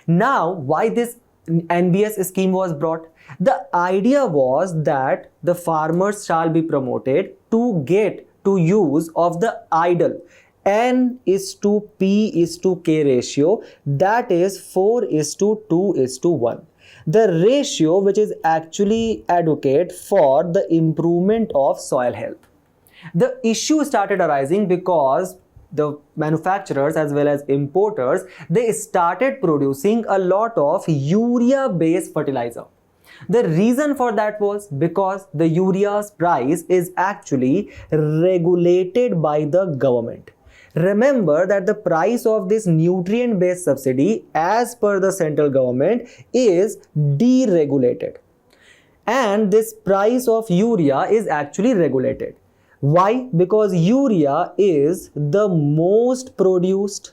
Now, why this NBS scheme was brought? The idea was that the farmers shall be promoted to get to use of the ideal N is to P is to K ratio, that is 4 is to 2 is to 1. The ratio which is actually advocate for the improvement of soil health. The issue started arising because the manufacturers as well as importers, they started producing a lot of urea based fertilizer. The reason for that was because the urea's price is actually regulated by the government. Remember that the price of this nutrient based subsidy as per the central government is deregulated, and this price of urea is actually regulated. Why? Because urea is the most produced,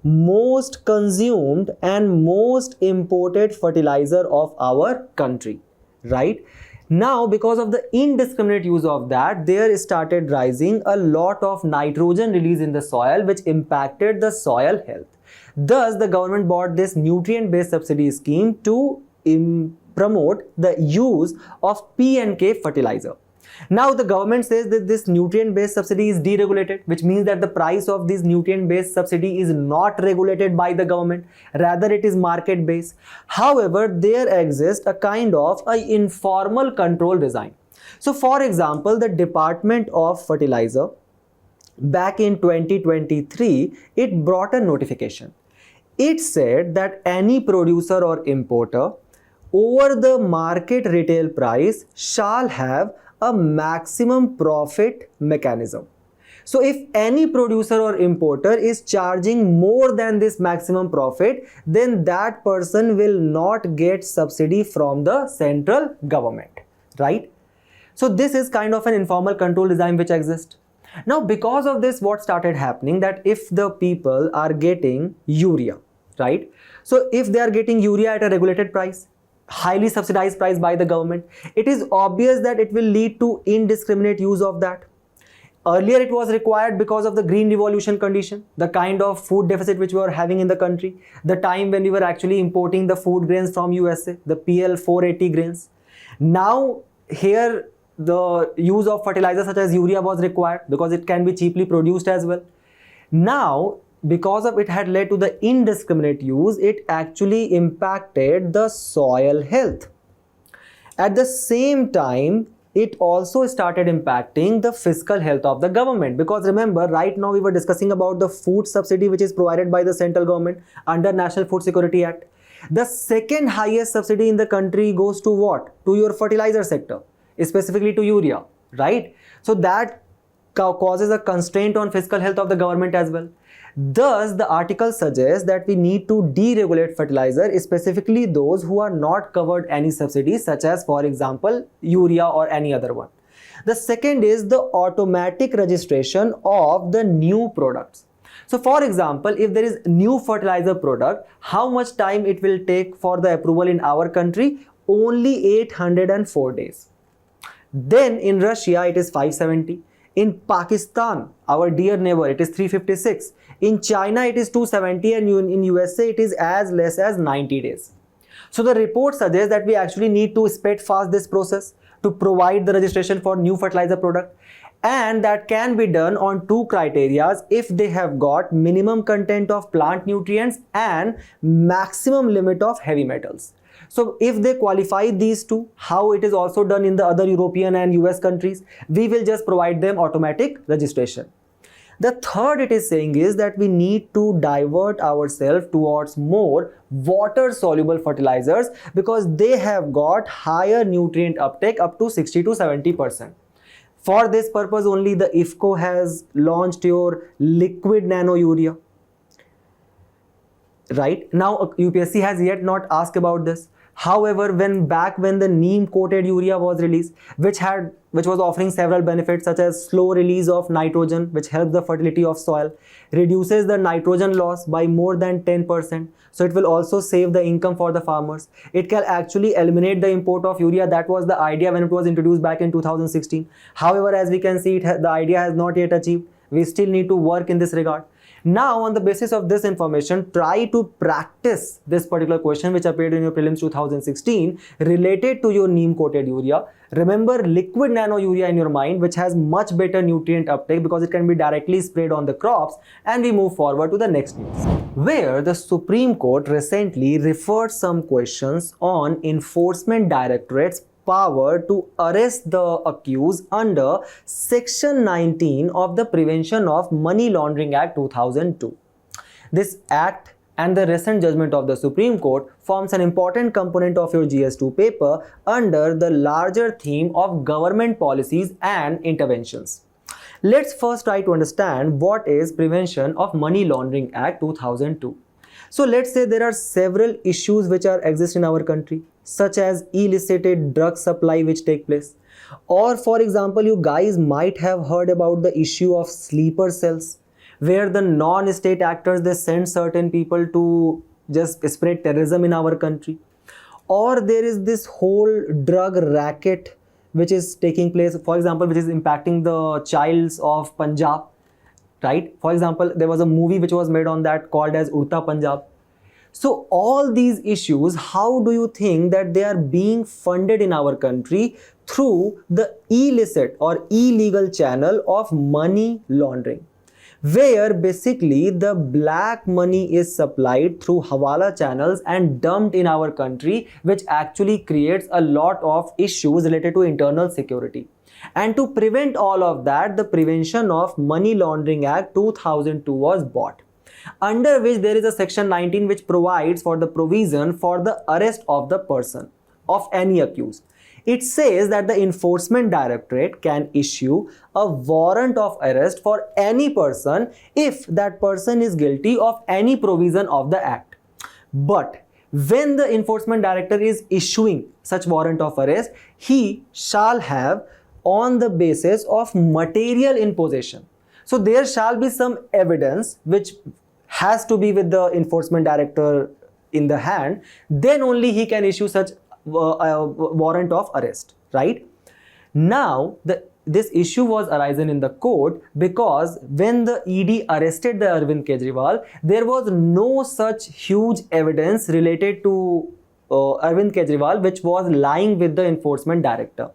most consumed and most imported fertilizer of our country, right? Now, because of the indiscriminate use of that, there started rising a lot of nitrogen release in the soil, which impacted the soil health. Thus, the government bought this nutrient-based subsidy scheme to promote the use of P and K fertilizer. Now, the government says that this nutrient-based subsidy is deregulated, which means that the price of this nutrient-based subsidy is not regulated by the government, rather it is market-based. However, there exists a kind of informal control design. So, for example, the Department of Fertilizer, back in 2023, it brought a notification. It said that any producer or importer over the market retail price shall have a maximum profit mechanism. So if any producer or importer is charging more than this maximum profit, then that person will not get subsidy from the central government, right? So this is kind of an informal control design which exists. Now, because of this, what started happening, that if the people are getting urea, right? So if they are getting urea at a regulated price, highly subsidized price by the government, it is obvious that it will lead to indiscriminate use of that. Earlier it was required because of the green revolution condition, the kind of food deficit which we were having in the country, the time when we were actually importing the food grains from USA, the PL 480 grains. Now here the use of fertilizers such as urea was required because it can be cheaply produced as well. Now, because of it had led to the indiscriminate use, it actually impacted the soil health. At the same time, it also started impacting the fiscal health of the government, because remember, right now we were discussing about the food subsidy which is provided by the central government under National Food Security Act. The second highest subsidy in the country goes to what? To your fertilizer sector, specifically to urea, right? So that causes a constraint on fiscal health of the government as well. Thus, the article suggests that we need to deregulate fertilizer, specifically those who are not covered any subsidies, such as, for example, urea or any other one. The second is the automatic registration of the new products. So, for example, if there is new fertilizer product, how much time it will take for the approval in our country? Only 804 days. Then in Russia, it is 570. In Pakistan, our dear neighbor, it is 356. In China, it is 270, and in USA, it is as less as 90 days. So the report suggests that we actually need to speed fast this process to provide the registration for new fertilizer product. and that can be done on two criteria if they have got minimum content of plant nutrients and maximum limit of heavy metals. So if they qualify these two, how it is also done in the other European and US countries, we will just provide them automatic registration. The third it is saying is that we need to divert ourselves towards more water soluble fertilizers because they have got higher nutrient uptake up to 60 to 70%. For this purpose only the IFFCO has launched your liquid nano urea. Right now UPSC has yet not asked about this. However, when the neem coated urea was released, which was offering several benefits such as slow release of nitrogen, which helps the fertility of soil, reduces the nitrogen loss by more than 10%. So it will also save the income for the farmers. It can actually eliminate the import of urea. That was the idea when it was introduced back in 2016. However, as we can see, the idea has not yet achieved. We still need to work in this regard. Now, on the basis of this information, try to practice this particular question which appeared in your prelims 2016 related to your neem coated urea. Remember liquid nano urea in your mind, which has much better nutrient uptake because it can be directly sprayed on the crops. And we move forward to the next news, where the Supreme Court recently referred some questions on enforcement directorates power to arrest the accused under Section 19 of the Prevention of Money Laundering Act 2002. This act and the recent judgment of the Supreme Court forms an important component of your GS2 paper under the larger theme of government policies and interventions. Let's first try to understand what is Prevention of Money Laundering Act 2002. So let's say there are several issues which exist in our country, such as illicit drug supply which take place. Or for example, you guys might have heard about the issue of sleeper cells, where the non-state actors, they send certain people to just spread terrorism in our country. Or there is this whole drug racket which is taking place, for example, which is impacting the childs of Punjab. Right? For example, there was a movie which was made on that called as Urta Punjab. So all these issues, how do you think that they are being funded in our country through the illicit or illegal channel of money laundering, where basically the black money is supplied through hawala channels and dumped in our country, which actually creates a lot of issues related to internal security. And to prevent all of that, the Prevention of Money Laundering Act 2002 was brought, under which there is a Section 19 which provides for the provision for the arrest of the person, of any accused. It says that the Enforcement Directorate can issue a warrant of arrest for any person if that person is guilty of any provision of the Act. But when the Enforcement Director is issuing such warrant of arrest, he shall have on the basis of material in possession. So there shall be some evidence which has to be with the enforcement director in the hand, then only he can issue such warrant of arrest, right? Now, this issue was arisen in the court because when the ED arrested the Arvind Kejriwal, there was no such huge evidence related to Arvind Kejriwal which was lying with the enforcement director.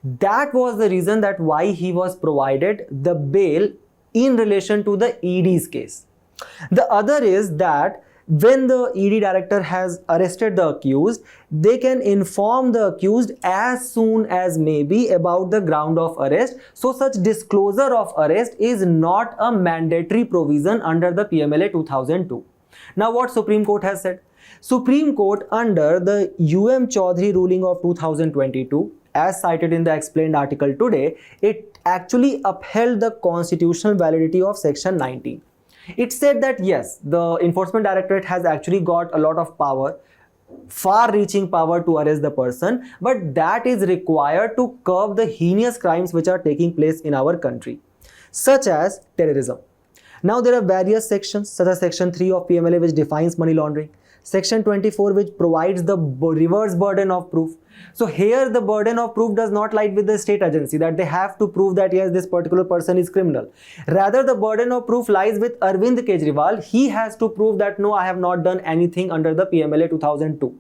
That was the reason that why he was provided the bail in relation to the ED's case. The other is that when the ED director has arrested the accused, they can inform the accused as soon as may be about the ground of arrest. So such disclosure of arrest is not a mandatory provision under the PMLA 2002. Now what Supreme Court has said? Supreme Court under the UM Chaudhary ruling of 2022, as cited in the explained article today, it actually upheld the constitutional validity of Section 19. It said that yes, the Enforcement Directorate has actually got a lot of power, far-reaching power to arrest the person, but that is required to curb the heinous crimes which are taking place in our country, such as terrorism. Now there are various sections, such as Section 3 of PMLA which defines money laundering, Section 24 which provides the reverse burden of proof. So here the burden of proof does not lie with the state agency that they have to prove that yes, this particular person is criminal. Rather the burden of proof lies with Arvind Kejriwal. He has to prove that no, I have not done anything under the PMLA 2002.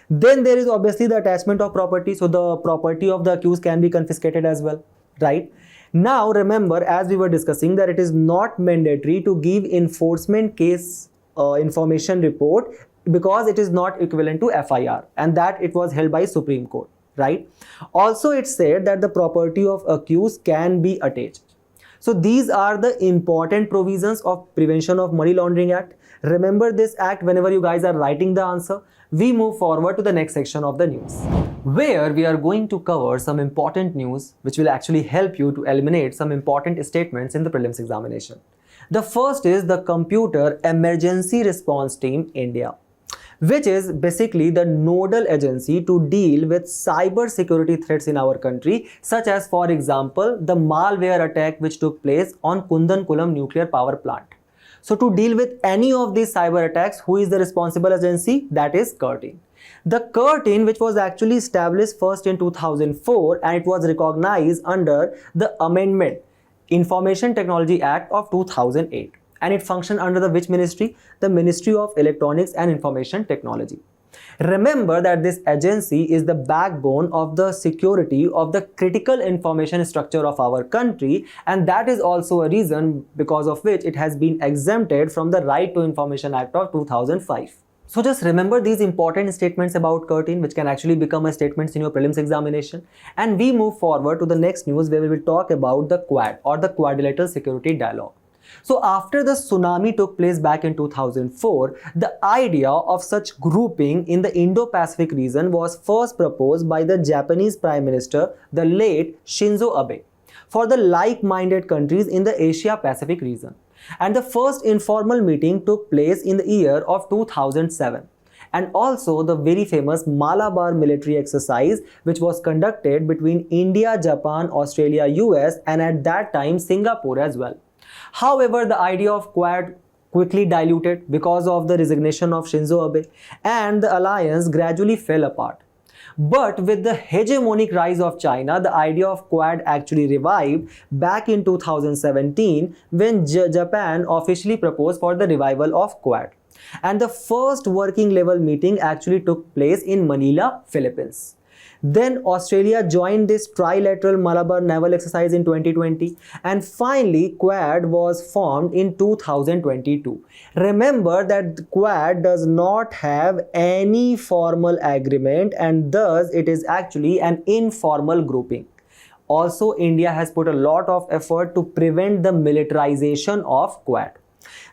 Then there is obviously the attachment of property. So the property of the accused can be confiscated as well, right? Now remember, as we were discussing, that it is not mandatory to give enforcement case information report because it is not equivalent to FIR, and that it was held by Supreme Court, right? Also, it said that the property of accused can be attached. So these are the important provisions of Prevention of Money Laundering Act. Remember this act whenever you guys are writing the answer. We move forward to the next section of the news, where we are going to cover some important news which will actually help you to eliminate some important statements in the prelims examination. The first is the Computer Emergency Response Team India, which is basically the nodal agency to deal with cyber security threats in our country, such as, for example, the malware attack which took place on Kundankulam nuclear power plant. So to deal with any of these cyber attacks, who is the responsible agency? That is CERT-In. The CERT-In, which was actually established first in 2004 and it was recognized under the Amendment Information Technology Act of 2008. And it functioned under the which ministry? The Ministry of Electronics and Information Technology. Remember that this agency is the backbone of the security of the critical information structure of our country, and that is also a reason because of which it has been exempted from the Right to Information Act of 2005. So just remember these important statements about CERT-In, which can actually become a statements in your prelims examination. And we move forward to the next news, where we will talk about the Quad, or the Quadrilateral Security Dialogue. So after the tsunami took place back in 2004, the idea of such grouping in the Indo-Pacific region was first proposed by the Japanese Prime Minister, the late Shinzo Abe, for the like-minded countries in the Asia-Pacific region. And the first informal meeting took place in the year of 2007. And also the very famous Malabar military exercise, which was conducted between India, Japan, Australia, US, and at that time Singapore as well. However, the idea of Quad quickly diluted because of the resignation of Shinzo Abe, and the alliance gradually fell apart. But with the hegemonic rise of China, the idea of Quad actually revived back in 2017 when Japan officially proposed for the revival of Quad. And the first working level meeting actually took place in Manila, Philippines. Then Australia joined this trilateral Malabar naval exercise in 2020, and finally Quad was formed in 2022. Remember that Quad does not have any formal agreement, and thus it is actually an informal grouping. Also, India has put a lot of effort to prevent the militarization of Quad.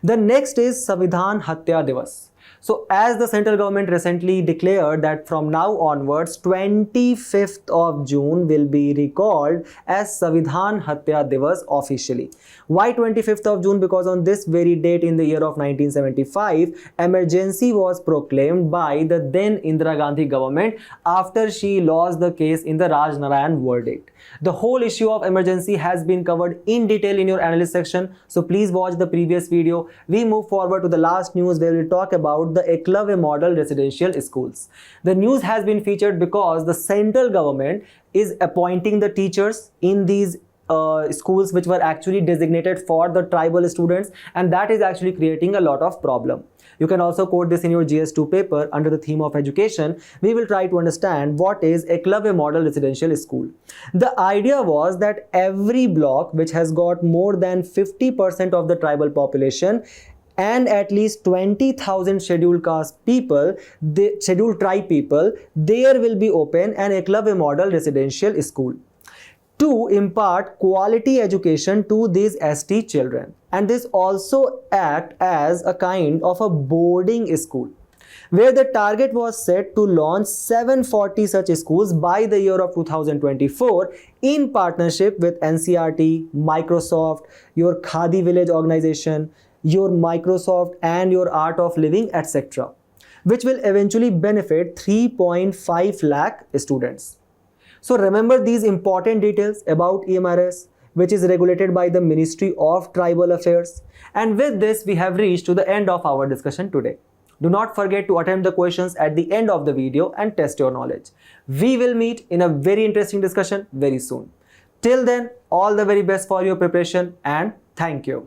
The next is Samvidhan Hatya Divas. So as the central government recently declared that from now onwards 25th of June will be recalled as Samvidhan Hatya Divas officially. Why 25th of June? Because on this very date in the year of 1975, emergency was proclaimed by the then Indira Gandhi government after she lost the case in the Raj Narayan verdict. The whole issue of emergency has been covered in detail in your analyst section, so please watch the previous video. We move forward to the last news, where we talk about the Eklavya model residential schools. The news has been featured because the central government is appointing the teachers in these schools which were actually designated for the tribal students, and that is actually creating a lot of problem. You can also quote this in your GS2 paper under the theme of education. We will try to understand what is Eklavya model residential school. The idea was that every block which has got more than 50% of the tribal population and at least 20,000 scheduled caste people, scheduled tribe people, there will be open an Eklavya model residential school to impart quality education to these ST children. And this also act as a kind of a boarding school, where the target was set to launch 740 such schools by the year of 2024 in partnership with NCRT, Microsoft, your Khadi Village organization, your Microsoft and your Art of Living, etc., which will eventually benefit 3.5 lakh students. So remember these important details about EMRS, which is regulated by the Ministry of Tribal Affairs. And with this, we have reached to the end of our discussion today. Do not forget to attempt the questions at the end of the video and test your knowledge. We will meet in a very interesting discussion very soon. Till then, all the very best for your preparation, and thank you.